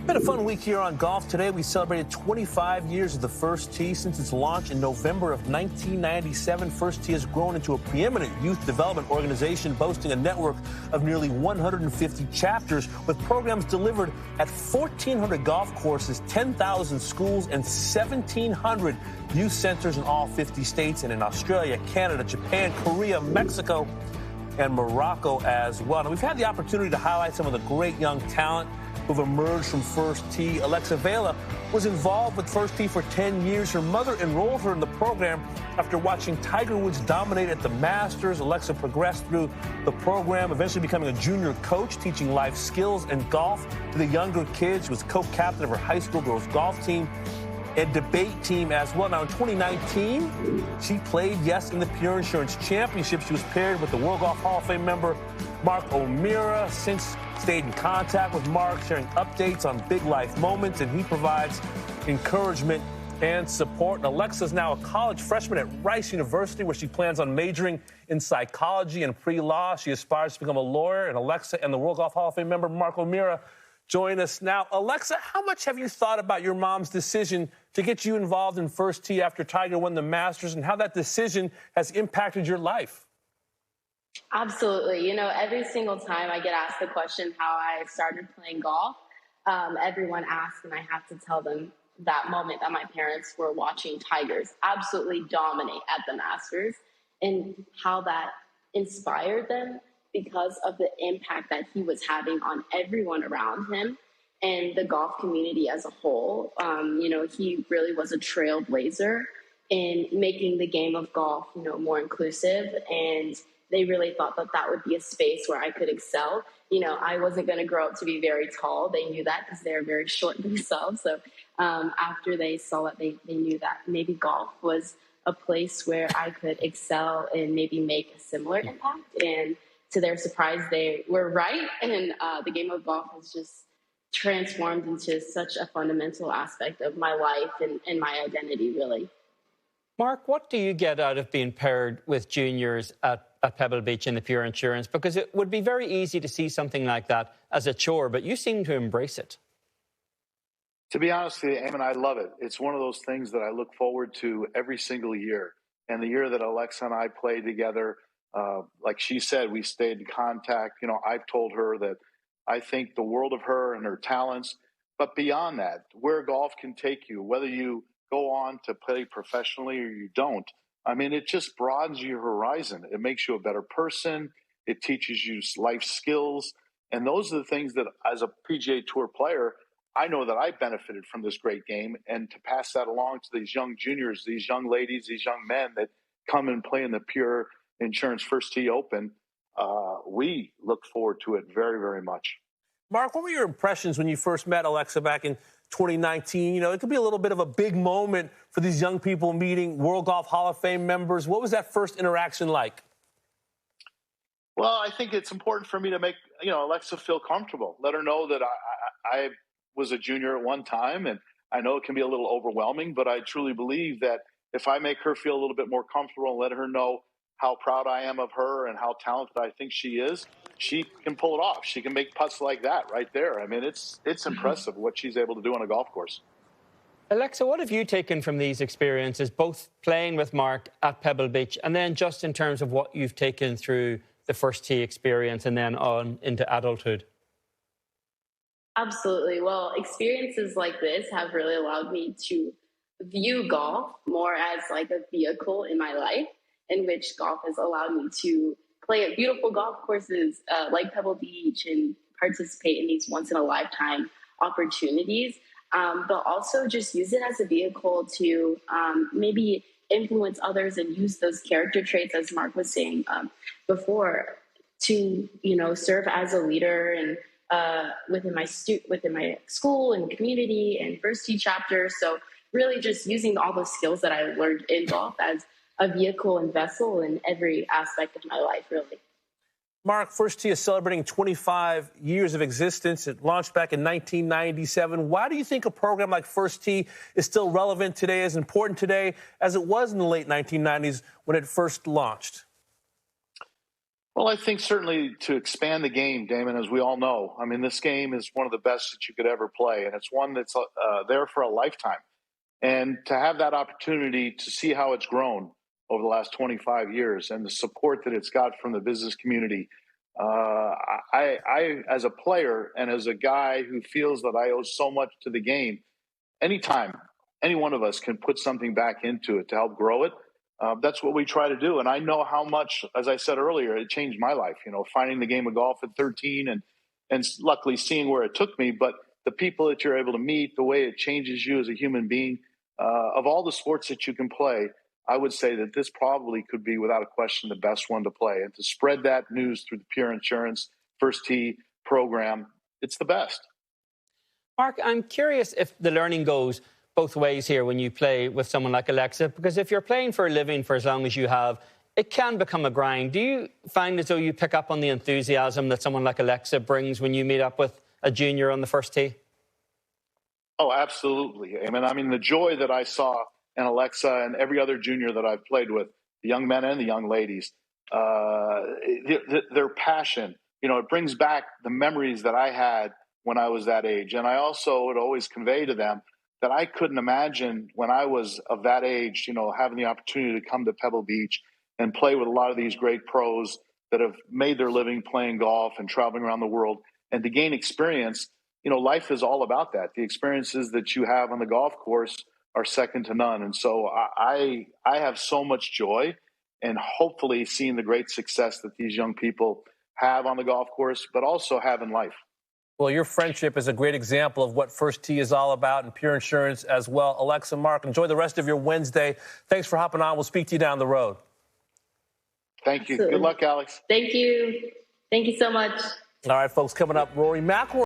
Been a fun week here on Golf Today. We celebrated 25 years of the First Tee since its launch in November of 1997. First Tee has grown into a preeminent youth development organization boasting a network of nearly 150 chapters with programs delivered at 1,400 golf courses, 10,000 schools, and 1,700 youth centers in all 50 states and in Australia, Canada, Japan, Korea, Mexico, and Morocco as well. And we've had the opportunity to highlight some of the great young talent who've emerged from First Tee. Vela was involved with First Tee for 10 years. Her mother enrolled her in the program after watching Tiger Woods dominate at the Masters. Alexa progressed through the program, eventually becoming a junior coach, teaching life skills and golf to the younger kids. She was co-captain of her high school girls golf team and debate team as well. Now, in 2019, she played, yes, in the Pure Insurance Championship. She was paired with the World Golf Hall of Fame member Mark O'Meara. Since stayed in contact with Mark, sharing updates on big life moments, and he provides encouragement and support. And Alexa's now a college freshman at Rice University, where she plans on majoring in psychology and pre-law. She aspires to become a lawyer, and Alexa and the World Golf Hall of Fame member Mark O'Meara join us now. Alexa, how much have you thought about your mom's decision to get you involved in First Tee after Tiger won the Masters, and how that decision has impacted your life? Absolutely. You know, every single time I get asked the question how I started playing golf, everyone asks, and I have to tell them that moment that my parents were watching Tigers absolutely dominate at the Masters and how that inspired them because of the impact that he was having on everyone around him and the golf community as a whole. You know, he really was a trailblazer in making the game of golf, you know, more inclusive, and they really thought that that would be a space where I could excel. You know, I wasn't going to grow up to be very tall. They knew that because they're very short themselves. So after they saw it, they knew that maybe golf was a place where I could excel and maybe make a similar impact. And to their surprise, they were right. And the game of golf has just transformed into such a fundamental aspect of my life and my identity, really. Mark, what do you get out of being paired with juniors at Pebble Beach in the Pure Insurance? Because it would be very easy to see something like that as a chore, but you seem to embrace it. To be honest with you, Eamon, I love it. It's one of those things that I look forward to every single year. And the year that Alexa and I played together, like she said, we stayed in contact. You know, I've told her that I think the world of her and her talents. But beyond that, where golf can take you, whether you go on to play professionally or you don't, I mean, it just broadens your horizon. It makes you a better person. It teaches you life skills. And those are the things that, as a PGA Tour player, I know that I benefited from this great game. And to pass that along to these young juniors, these young ladies, these young men that come and play in the Pure Insurance First Tee Open, we look forward to it very, very much. Mark, what were your impressions when you first met Alexa back in 2019? You know, it could be a little bit of a big moment for these young people meeting World Golf Hall of Fame members. What was that first interaction like? Well, I think it's important for me to make, you know, Alexa feel comfortable. Let her know that I was a junior at one time, and I know it can be a little overwhelming, but I truly believe that if I make her feel a little bit more comfortable and let her know how proud I am of her and how talented I think she is, she can pull it off. She can make putts like that right there. I mean, it's impressive what she's able to do on a golf course. Alexa, what have you taken from these experiences, both playing with Mark at Pebble Beach and then just in terms of what you've taken through the First Tee experience and then on into adulthood? Absolutely. Well, experiences like this have really allowed me to view golf more as like a vehicle in my life, in which golf has allowed me to play at beautiful golf courses like Pebble Beach and participate in these once-in-a-lifetime opportunities, but also just use it as a vehicle to maybe influence others and use those character traits, as Mark was saying before, to, you know, serve as a leader and within my school and community and First Tee chapter. So really just using all the skills that I learned in golf as a vehicle and vessel in every aspect of my life, really. Mark, First Tee is celebrating 25 years of existence. It launched back in 1997. Why do you think a program like First Tee is still relevant today, as important today as it was in the late 1990s when it first launched? Well, I think certainly to expand the game, Damon, as we all know, I mean, this game is one of the best that you could ever play, and it's one that's there for a lifetime. And to have that opportunity to see how it's grown over the last 25 years and the support that it's got from the business community, as a player and as a guy who feels that I owe so much to the game, anytime any one of us can put something back into it to help grow it, that's what we try to do. And I know how much, as I said earlier, it changed my life, finding the game of golf at 13 and luckily seeing where it took me. But the people that you're able to meet, the way it changes you as a human being, of all the sports that you can play, I would say that this probably could be, without a question, the best one to play. And to spread that news through the Pure Insurance First Tee program, it's the best. Mark, I'm curious if the learning goes both ways here when you play with someone like Alexa, because if you're playing for a living for as long as you have, it can become a grind. Do you find as though you pick up on the enthusiasm that someone like Alexa brings when you meet up with a junior on the first tee? Oh, absolutely. I mean, the joy that I saw in Alexa and every other junior that I've played with, the young men and the young ladies, their passion, it brings back the memories that I had when I was that age. And I also would always convey to them that I couldn't imagine when I was of that age, having the opportunity to come to Pebble Beach and play with a lot of these great pros that have made their living playing golf and traveling around the world, and to gain experience. Life is all about that. The experiences that you have on the golf course are second to none. And so I have so much joy and hopefully seeing the great success that these young people have on the golf course, but also have in life. Well, your friendship is a great example of what First Tee is all about, and Pure Insurance as well. Alexa, Mark, enjoy the rest of your Wednesday. Thanks for hopping on. We'll speak to you down the road. Thank you. Absolutely. Good luck, Alex. Thank you. Thank you so much. All right, folks, coming up, Rory McIlroy.